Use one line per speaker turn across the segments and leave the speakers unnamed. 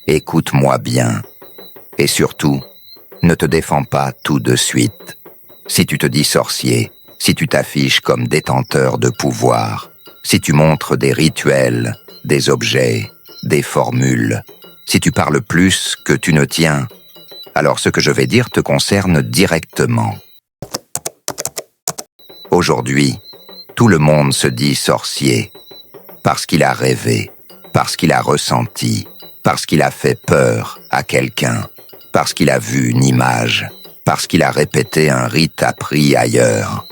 Écoute-moi bien. Et surtout, ne te défends pas tout de suite. Si tu te dis sorcier, si tu t'affiches comme détenteur de pouvoir, si tu montres des rituels, des objets, des formules, si tu parles plus que tu ne tiens, alors ce que je vais dire te concerne directement. Aujourd'hui, tout le monde se dit sorcier, parce qu'il a rêvé, parce qu'il a ressenti, parce qu'il a fait peur à quelqu'un, parce qu'il a vu une image, parce qu'il a répété un rite appris ailleurs.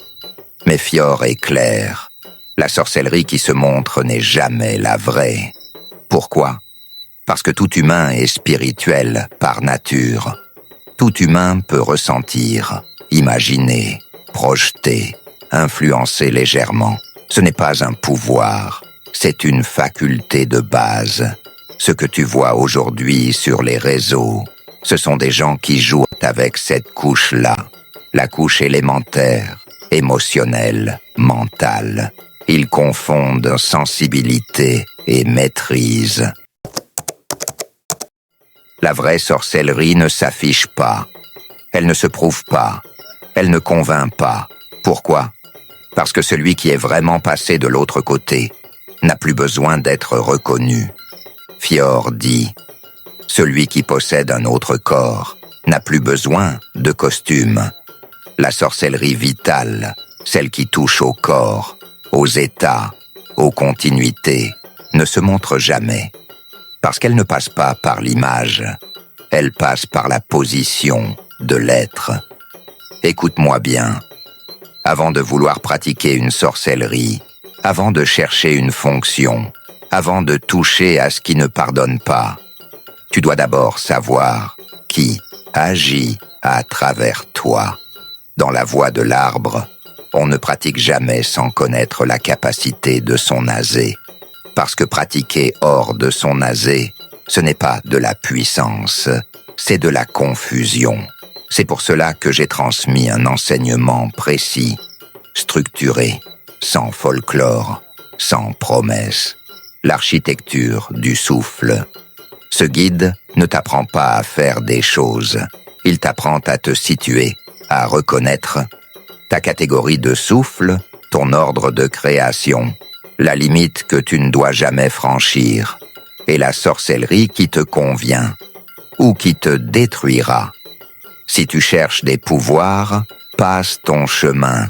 Mais Fior est clair, la sorcellerie qui se montre n'est jamais la vraie. Pourquoi ? Parce que tout humain est spirituel par nature. Tout humain peut ressentir, imaginer, projeter, influencer légèrement. Ce n'est pas un pouvoir, c'est une faculté de base. Ce que tu vois aujourd'hui sur les réseaux, ce sont des gens qui jouent avec cette couche-là, la couche élémentaire, émotionnelle, mentale. Ils confondent sensibilité et maîtrise. La vraie sorcellerie ne s'affiche pas. Elle ne se prouve pas. Elle ne convainc pas. Pourquoi ? Parce que celui qui est vraiment passé de l'autre côté n'a plus besoin d'être reconnu. Fior dit, celui qui possède un autre corps n'a plus besoin de costume. La sorcellerie vitale, celle qui touche au corps, aux états, aux continuités, ne se montre jamais. Parce qu'elle ne passe pas par l'image, elle passe par la position de l'être. Écoute-moi bien. Avant de vouloir pratiquer une sorcellerie, avant de chercher une fonction, avant de toucher à ce qui ne pardonne pas, tu dois d'abord savoir qui agit à travers toi. Dans la voie de l'arbre, on ne pratique jamais sans connaître la capacité de son asé. Parce que pratiquer hors de son asé, ce n'est pas de la puissance, c'est de la confusion. C'est pour cela que j'ai transmis un enseignement précis, structuré, sans folklore, sans promesse. L'architecture du souffle. Ce guide ne t'apprend pas à faire des choses, il t'apprend à te situer, à reconnaître ta catégorie de souffle, ton ordre de création, la limite que tu ne dois jamais franchir, et la sorcellerie qui te convient, ou qui te détruira. Si tu cherches des pouvoirs, passe ton chemin.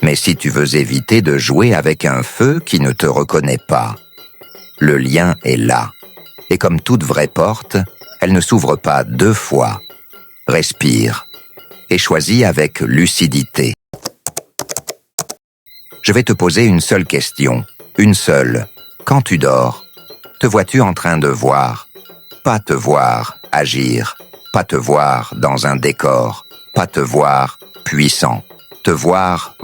Mais si tu veux éviter de jouer avec un feu qui ne te reconnaît pas, le lien est là. Et comme toute vraie porte, elle ne s'ouvre pas deux fois. Respire et choisis avec lucidité. Je vais te poser une seule question, une seule. Quand tu dors, te vois-tu en train de voir ? Pas te voir agir, pas te voir dans un décor, pas te voir puissant, te voir,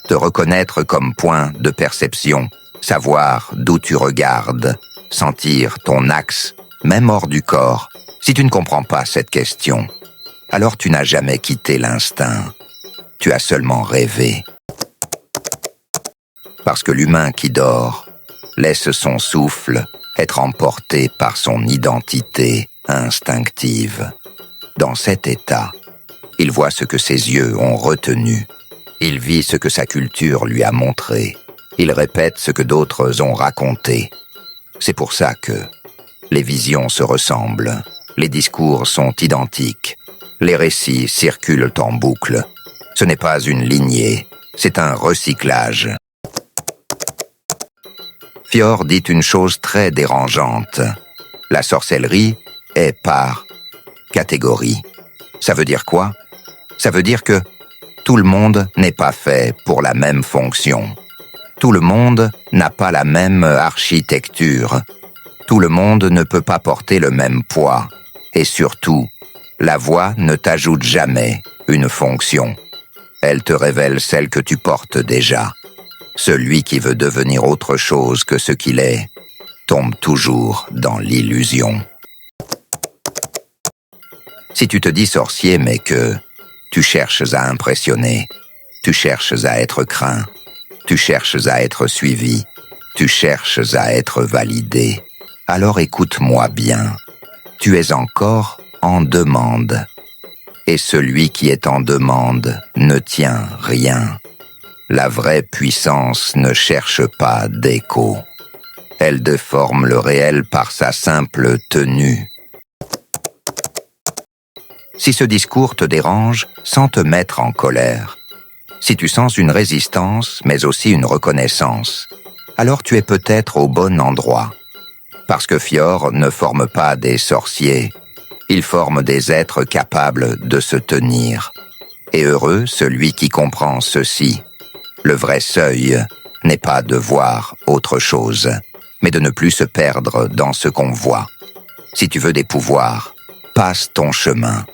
te reconnaître comme point de perception, savoir d'où tu regardes, sentir ton axe, même hors du corps. Si tu ne comprends pas cette question, alors tu n'as jamais quitté l'instinct. Tu as seulement rêvé. Parce que l'humain qui dort laisse son souffle être emporté par son identité instinctive. Dans cet état, il voit ce que ses yeux ont retenu. Il vit ce que sa culture lui a montré. Il répète ce que d'autres ont raconté. C'est pour ça que les visions se ressemblent, les discours sont identiques, les récits circulent en boucle. Ce n'est pas une lignée, c'est un recyclage. Fior dit une chose très dérangeante. La sorcellerie est par catégorie. Ça veut dire quoi ? Ça veut dire que tout le monde n'est pas fait pour la même fonction. Tout le monde n'a pas la même architecture. Tout le monde ne peut pas porter le même poids. Et surtout, la voix ne t'ajoute jamais une fonction. Elle te révèle celle que tu portes déjà. Celui qui veut devenir autre chose que ce qu'il est tombe toujours dans l'illusion. Si tu te dis sorcier mais que tu cherches à impressionner, tu cherches à être craint, tu cherches à être suivi, tu cherches à être validé, alors écoute-moi bien. tu es encore en demande. Et celui qui est en demande ne tient rien. La vraie puissance ne cherche pas d'écho. Elle déforme le réel par sa simple tenue. Si ce discours te dérange, sans te mettre en colère, si tu sens une résistance, mais aussi une reconnaissance, alors tu es peut-être au bon endroit. Parce que Fior ne forme pas des sorciers, il forme des êtres capables de se tenir. Et heureux celui qui comprend ceci. Le vrai seuil n'est pas de voir autre chose, mais de ne plus se perdre dans ce qu'on voit. Si tu veux des pouvoirs, passe ton chemin.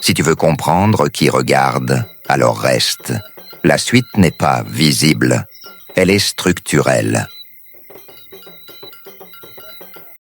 Si tu veux comprendre qui regarde, alors reste. La suite n'est pas visible, elle est structurelle.